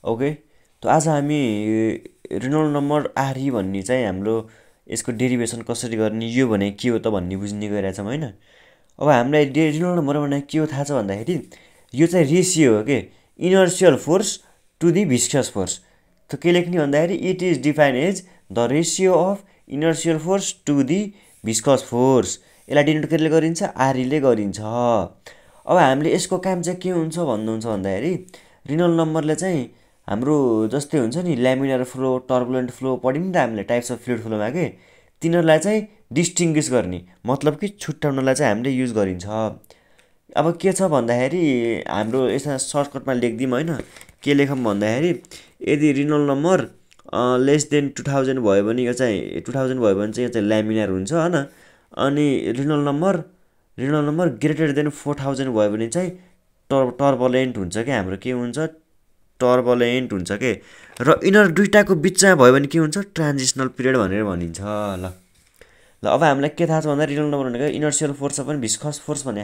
Okay. त आज हामी रिनोल्ड नम्बर आरई भन्ने चाहिँ हाम्रो यसको डेरिभेसन कसरी गर्ने, यो भने के हो त भन्ने बुझ्ने गइरहेछौँ होइन। अब हामीलाई रिनोल्ड नम्बर भने के हो थाहा छ भन्दाखेरि यो चाहिँ रेसियो हो के, inertial force to the viscous force. त के लेख्ने भन्दाखेरि it is define as the ratio of inertial force to the viscous force. यसलाई डिनोट केले गरिन्छ, आरईले गरिन्छ। अब हामीले यसको काम चाहिँ के हुन्छ भन्नुहुन्छ भन्दाखेरि रिनोल्ड नम्बरले चाहिँ हाम्रो जस्तै हुन्छ नि ल्यामिनार फ्लो, टर्बुलेन्ट फ्लो पढ्यौँ नि त हामीले टाइप्स अफ फ्लुइड फ्लोमा के, तिनीहरूलाई चाहिँ डिस्टिङ्ग्विस गर्ने मतलब कि छुट्याउनलाई चाहिँ हामीले युज गरिन्छ। अब के छ भन्दाखेरि हाम्रो यसमा सर्टकटमा लेखिदिउँ होइन, के लेखौँ भन्दाखेरि यदि रिनोल्ड नम्बर लेस देन 2000 भयो भने यो चाहिँ 2000 भयो भने चाहिँ यो चाहिँ ल्यामिनार हुन्छ होइन। अनि रिनोल्ड नम्बर ग्रेटर देन 4000 भयो भने चाहिँ टर्बुलेन्ट हुन्छ क्या, हाम्रो के हुन्छ टर्बुलेन्ट हुन्छ के। र यिनीहरू दुइटाको बिचमा भयो भने के हुन्छ ट्रान्जिसनल पिरियड भनेर भनिन्छ। ल अब हामीलाई के थाहा छ भन्दा रिनोल्ड नम्बर भनेको इनर्सियल फोर्स पनि भिस्कस फोर्स भने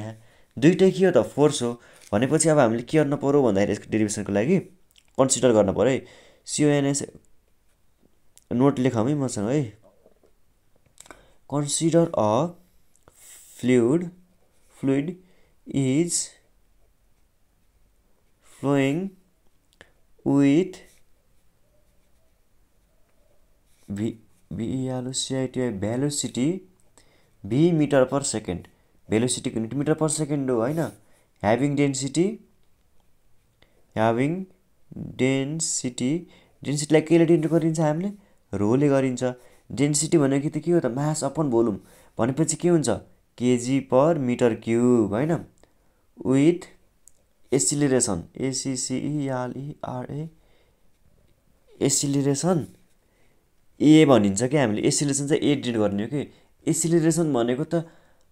दुइटै के हो त फोर्स हो भनेपछि अब हामीले के गर्न पर्यो भन्दाखेरि यसको डेरिभेसनको लागि कन्सिडर गर्न पर्यो है। सिओएनएस नोट लेखौँ है मसँग है। Consider a fluid is flowing with velocity v meter per second, velocity को यूनिट मिटर पर सेकेन्ड हो होइन। having density डेन्सिटीलाई केले डिनोट गरिन्छ हामीले रोले गरिन्छ। डेन्सिटी भनेको त के हो त मास अपन भोल्युम भनेपछि के हुन्छ केजी पर मिटर क्युब होइन। विथ एसिलेरेसन ACCELERA एसिलेरेसन ए भनिन्छ क्या हामीले, एसिलेरेसन चाहिँ ए डिनोट गर्ने हो कि। एसिलेरेसन भनेको त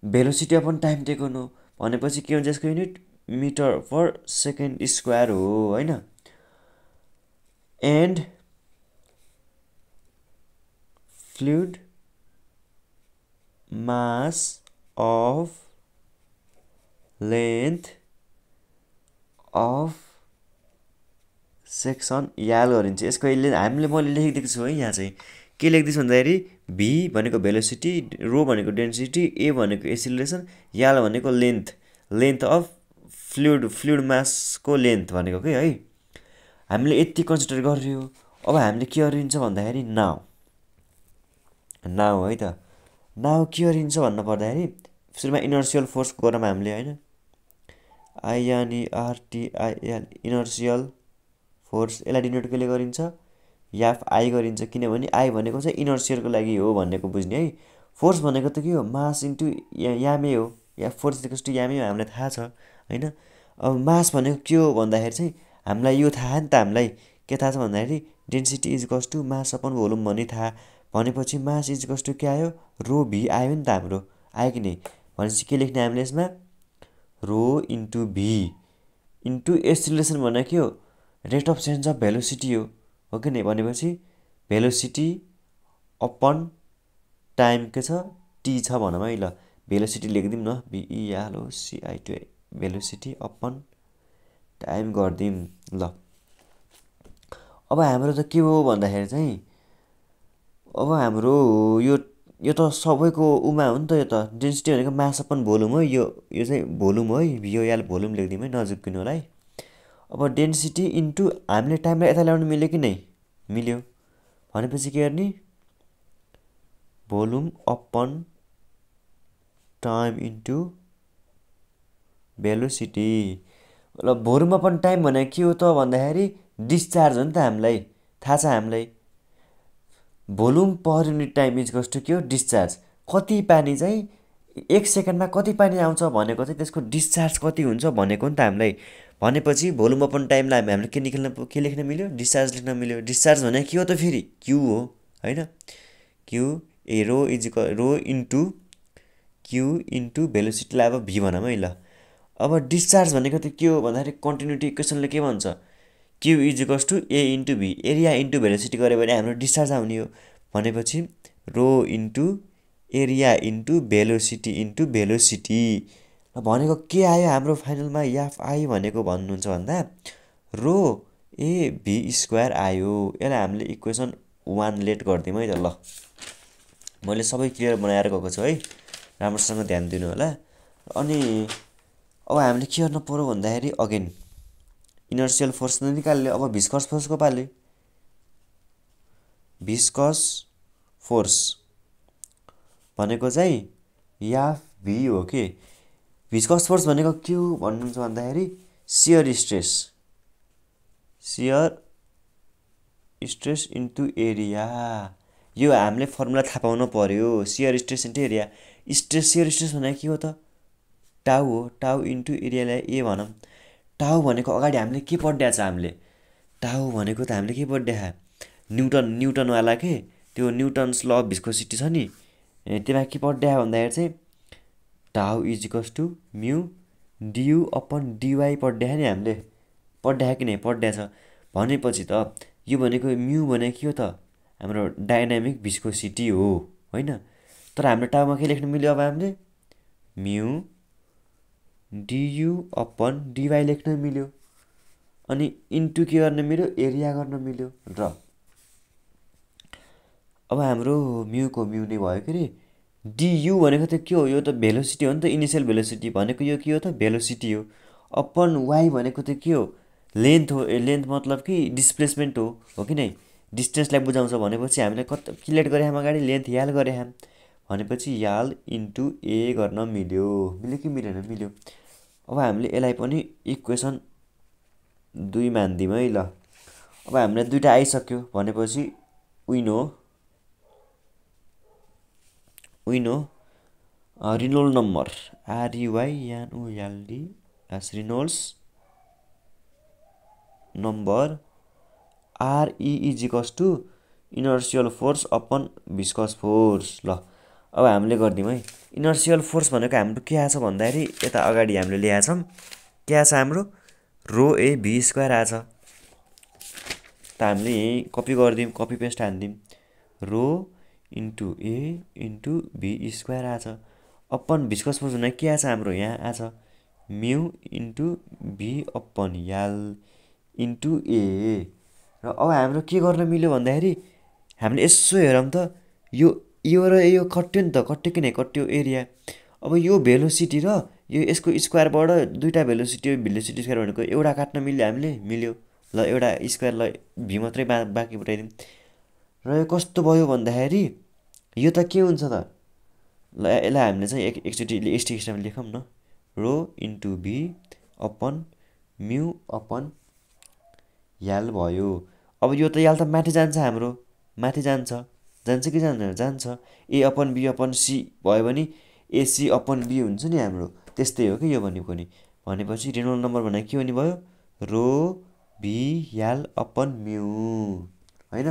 भेलोसिटी अपन टाइम टेकन हो भनेपछि के हुन्छ यसको unit meter per second square हो होइन। And fluid mass of length of section याल गरिन्छ। यसको हामीले मैले लेखिदिएको छु है, यहाँ चाहिँ के लेख्दैछु भन्दाखेरि भी भनेको भेलोसिटी, रो भनेको डेन्सिटी, ए भनेको एसिलेरेसन, याल भनेको लेन्थ अफ फ्लुइड मासको लेन्थ भनेको के है। हामीले यति कन्सिडर गरियो। अब हामीले के गरिन्छ भन्दाखेरि नाउ है त, नाउ के गरिन्छ भन्नु पर्दाखेरि सुरुमा इनर्सियल फोर्स गरौँ हामीले होइन। INERTIAL इनर्सियल फोर्स, यसलाई डिनोट केले गरिन्छ याफ आई गरिन्छ, किनभने आई भनेको चाहिँ इनर्सियलको लागि हो भनेको बुझ्ने है। फोर्स भनेको त के हो मास इन्टु यामे हो, या फोर्स इक्वल्स टु यामे हो हामीलाई थाहा छ होइन। अब मास भनेको के हो भन्दाखेरि चाहिँ हामीलाई यो थाहा नि त, हामीलाई के थाहा छ भन्दाखेरि density is equals to mass upon volume भन्ने थाहा भनेपछि मास इज इक्वल्स टु के आयो रो भी आयो नि त, हाम्रो आयो कि नै भनेपछि के लेख्ने हामीले यसमा रो इन्टु भी इन्टु एसिलेरेसन भनेको के हो rate of change of velocity हो कि नै भनेपछि भेलोसिटी अपन टाइम के छ टी छ भनौँ है। ल भेलोसिटी लेखिदिउँ न VELOCITY भेलोसिटी अपन टाइम गरिदिउँ। ल अब हाम्रो त के हो भन्दाखेरि चाहिँ अब हाम्रो यो त सबैको उमा हो नि त, यो त डेन्सिटी भनेको मास अपन भोल्युम हो, यो चाहिँ भोल्युम हो है, VOL भोल्युम लेखिदिउँ है नजिकिनु होला है। अब डेन्सिटी इन्टु हामीले टाइमलाई यता ल्याउनु मिल्यो कि नै मिल्यो भनेपछि के गर्ने volume upon time into velocity. ल भोल्युम अपन टाइम भनेको के हो त भन्दाखेरि डिस्चार्ज हो नि त, हामीलाई थाहा छ हामीलाई volume per unit time is equals to के हो डिस्चार्ज। कति पानी चाहिँ एक सेकेन्डमा कति पानी आउँछ भनेको चाहिँ त्यसको डिस्चार्ज कति हुन्छ भनेको नि त हामीलाई। भनेपछि भोल्युम अपन टाइमलाई हामीले के लेख्न मिल्यो डिस्चार्ज लेख्न मिल्यो। डिस्चार्ज भनेको के हो त फेरि क्यु हो होइन। क्यु ए रो इन्टु भेलोसिटीलाई अब भी भनौँ है। ल अब डिस्चार्ज भनेको त के हो भन्दाखेरि कन्टिन्युटी इक्वेसनले के भन्छ Q is equals to A into V, area into velocity गऱ्यो भने हाम्रो डिस्चार्ज आउने हो भनेपछि rho into area into velocity भनेको के आयो हाम्रो फाइनलमा याफ आई भनेको भन्नुहुन्छ भन्दा रो ए भी स्क्वायर आयो। यसलाई हामीले इक्वेसन 1 लेट गरिदिउँ है त। ल मैले सबै क्लियर बनाएर गएको छु है, राम्रोसँग ध्यान दिनु होला। अनि अब हामीले के गर्न पर्यो भन्दाखेरि अगेन इनर्सियल फोर्स त निकाल्यो, अब भिस्कस फोर्सको पाले। भिस्कस फोर्स भनेको चाहिँ याफ भी हो के। भिस्कस फोर्स भनेको के हो भन्नुहुन्छ भन्दाखेरि share stress, share stress into area. यो हामीले फर्मुला थाहा पाउनु पर्यो, share stress into area. Stress share stress भनेको के हो त, टाउ हो। टाउ इन्टु एरियालाई ए भनौँ। टाउ भनेको अगाडि हामीले के पढ्या छ, हामीले टाउ भनेको त हामीले के पढ्या, न्युटनवाला के त्यो न्युटन्स ल अफ भिस्कोसिटी छ नि, त्यसमा के पढ्या भन्दाखेरि चाहिँ टाउ इज इक्वल्स टु म्यु डियु अपन डिवाई पढ्या नि हामीले, पढ्या कि नै पढ्या छ। भनेपछि त यो भनेको म्यु भनेको के हो त, हाम्रो डाइनामिक भिस्कोसिटी हो होइन। तर हाम्रो टाउमा के लेख्न मिल्यो, अब हामीले म्यु डियु अपन डिवाई लेख्न मिल्यो। अनि इन्टु के गर्न मिल्यो, एरिया गर्न मिल्यो। र अब हाम्रो म्युको म्यु नै भयो के अरे। डियु भनेको त के हो, यो त भेलोसिटी हो नि त, इनिसियल भेलोसिटी भनेको यो के हो त, भेलोसिटी हो। अपन वाइ भनेको त के हो, लेन्थ हो। लेन्थ मतलब कि डिस्प्लेसमेन्ट हो कि नै, डिस्टेन्सलाई बुझाउँछ। भनेपछि हामीले क्यालकुलेट गरे हामी अगाडि लेन्थ याल गरे हामी, भनेपछि याल इन्टु ए गर्न मिल्यो। मिल्यो कि मिलेन, मिल्यो। अब हामीले यसलाई पनि इक्वेसन 2 मानिदिउँ है। ल अब हामीलाई दुईवटा आइसक्यो भनेपछि विनो Reynold number REYNOLD as Reynolds number RE is equals to inertial force upon viscous force. ल अब हामीले गरिदिउँ है। इनर्सियल फोर्स भनेको हाम्रो के आछ भन्दाखेरि यता अगाडि हामीले ल्याएको छौँ, के आछ हाम्रो रो ए भी स्क्वायर आछ। त हामीले यहीँ कपी गरिदिउँ, कपी पेस्ट हानिदिउँ, रो इन्टु ए इन्टु भी स्क्वायर आछ। अपन भिस्कस फोर्स भनेको के आछ हाम्रो, यहाँ आछ म्यु इन्टु भी अपन याल इन्टु ए। र अब हाम्रो के गर्न मिल्यो भन्दाखेरि हामीले यसो हेरौँ त, यो र यो कट्यो नि त, कट्यो कि नै कट्यो एरिया। अब यो भेलोसिटी र यो यसको स्क्वायरबाट दुईवटा भेलोसिटी स्क्वायर भनेको एउटा काट्न मिल्यो हामीले, मिल्यो। ल एउटा स्क्वायरलाई भी मात्रै बाँकी बुटाइदिउँ। र यो कस्तो भयो भन्दाखेरि यो त के हुन्छ त, ल यसलाई हामीले चाहिँ एकचोटि स्टिक्समा लेखौँ न, रो इन्टु भी अपन म्यु अपन याल भयो। अब यो त याल त माथि जान्छ, हाम्रो माथि जान्छ कि जान्छ, जान्छ। ए अपन बी अपन सी भयो भने एसी अपन बी हुन्छ नि हाम्रो, त्यस्तै हो कि यो भनेको नि। भनेपछि रेनोल्ड नम्बर भनेको के हुने भयो, रो भी याल अपन म्यु होइन,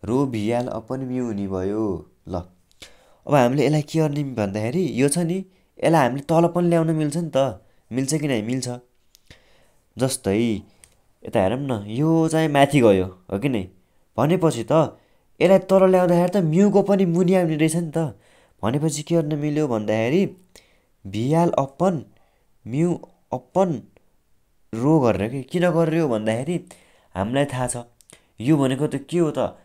रो भी याल अपन म्यु हुने भयो। ल अब हामीले यसलाई के गर्ने भन्दाखेरि यो छ नि, यसलाई हामीले तल पनि ल्याउन मिल्छ नि त, मिल्छ कि नै, मिल्छ। जस्तै यता हेरौँ न, यो चाहिँ माथि गयो हो कि नै, भनेपछि त यसलाई तल ल्याउँदाखेरि त म्युको पनि मुनि आउने रहेछ नि त। भनेपछि के गर्न मिल्यो भन्दाखेरि भियाल अपन म्यु अपन रो गरेर कि किन गर्यो भन्दाखेरि हामीलाई थाहा छ यो भनेको त के हो त,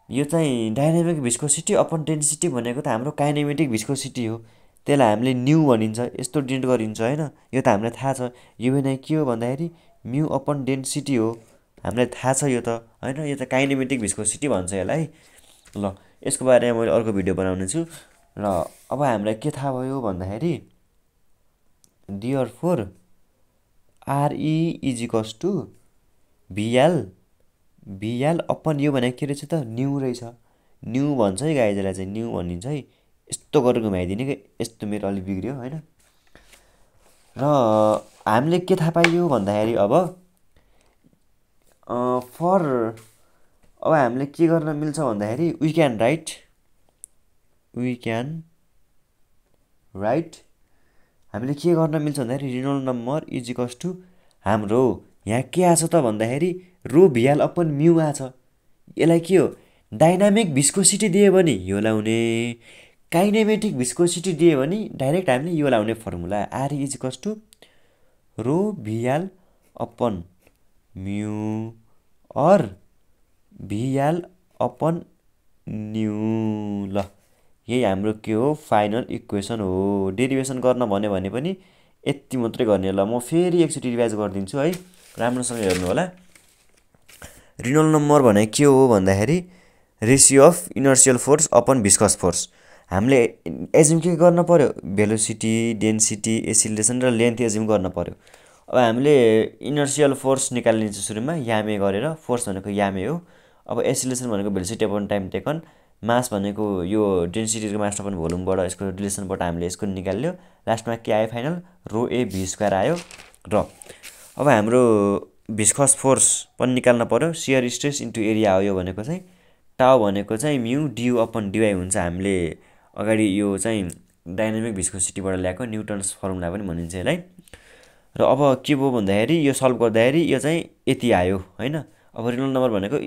यो चाहिँ डाइनामिक भिस्कोसिटी अपन डेन्सिटी भनेको त हाम्रो काइनेमेटिक भिस्कोसिटी हो। त्यसलाई हामीले न्यू भनिन्छ, यस्तो डिनोट गरिन्छ होइन। यो त हामीलाई थाहा छ, यो भने के हो भन्दाखेरि म्यु अपन डेन्सिटी हो, हामीलाई थाहा छ यो त होइन। यो त काइनेमेटिक भिस्कोसिटी भन्छ यसलाई। ल यसको बारेमा मैले अर्को भिडियो बनाउने छु। र अब हामीलाई के थाहा भयो भन्दाखेरि therefore RE is equals to V L upon यो भनेको के रहेछ त, न्यू रहेछ। न्यू भन्छ है गाइजलाई चाहिँ, न्यू भनिन्छ है। यस्तो गरेर घुमाइदिने कि यस्तो मेरो अलिक बिग्रियो होइन। र हामीले के थाहा पाइयो भन्दाखेरि अब अब हामीले के गर्न मिल्छ भन्दाखेरि वी क्यान राइट हामीले के गर्न मिल्छ भन्दाखेरि Reynold number is equals to हाम्रो यहाँ के आछ त भन्दाखेरि रो भियाल अपन म्यु आछ। यसलाई के हो, डाइनामिक भिस्कोसिटी दियो भने यो लाउने, काइनेमेटिक भिस्कोसिटी दियो भने डाइरेक्ट हामीले यो लाउने formula RE is equals to rho V L upon mu or V L upon nu. ल यही हाम्रो के हो फाइनल इक्वेसन हो। डेरिभेसन गर्न भन्यो भने पनि यति मात्रै गर्ने। ल म फेरि एकचोटि रिभाइज गरिदिन्छु है, राम्रोसँग हेर्नु होला। रिनोल्ड नम्बर भने के हो भन्दाखेरि ratio of inertial force upon viscous force. हामीले एज्युम के गर्न पर्यो, भेलोसिटी, डेन्सिटी, एसिलेसन र लेन्थ एज्युम गर्न पर्यो। अब हामीले इनर्सियल फोर्स निकालिदिन्छ सुरुमा यामे गरेर, फोर्स भनेको यामे हो। अब एसिलेसन भनेको भेलोसिटी अपन टाइम टेकन, मास भनेको यो डेन्सिटीको मास अपन भोल्युमबाट यसको रिलेसनबाट हामीले यसको निकाल्यो। लास्टमा के आयो फाइनल, रो ए भी स्क्वायर आयो। र अब हाम्रो भिस्कस फोर्स पनि निकाल्न पर्यो, सियर स्ट्रेस इन्टु एरिया हो यो भनेको चाहिँ। टाउ भनेको चाहिँ म्यू डियु अपन डिवाई हुन्छ। हामीले अगाडि यो चाहिँ डाइनामिक भिस्कोसिटीबाट ल्याएको न्युटन्स फर्मुला पनि भनिन्छ यसलाई। र अब के भयो भन्दाखेरि यो सल्भ गर्दाखेरि यो चाहिँ यति आयो होइन। अब रिनोल्ड नम्बर भनेको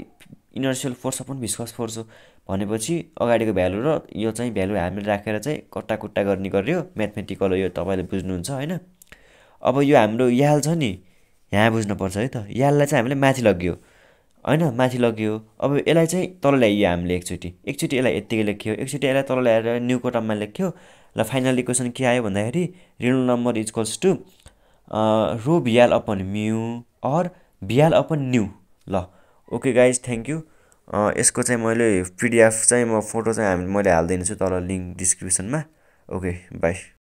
inertial force upon viscous force हो भनेपछि अगाडिको भ्यालु र यो चाहिँ भ्यालु हामीले राखेर चाहिँ कट्टाकुट्टा गर्ने गर्यो, म्याथमेटिकल हो यो, तपाईँले बुझ्नुहुन्छ होइन। अब यो हाम्रो याल छ नि, यहाँ बुझ्नुपर्छ है त, याललाई चाहिँ हामीले माथि लग्यो होइन, माथि लग्यो। अब यसलाई चाहिँ तल ल्याइयो हामीले एकचोटि यसलाई यत्तिकै लेख्यो, एकचोटि यसलाई तल ल्याएर न्यूको टर्ममा लेख्यो। ल फाइनल इक्वेसन के आयो भन्दाखेरि Reynold number equals to rho V L upon mu or V L upon nu. ल ओके गाइज, थ्याङ्क यू। यसको चाहिँ मैले पिडिएफ चाहिँ म फोटो चाहिँ मैले हालिदिनेछु तल लिङ्क डिस्क्रिप्सनमा। Okay by.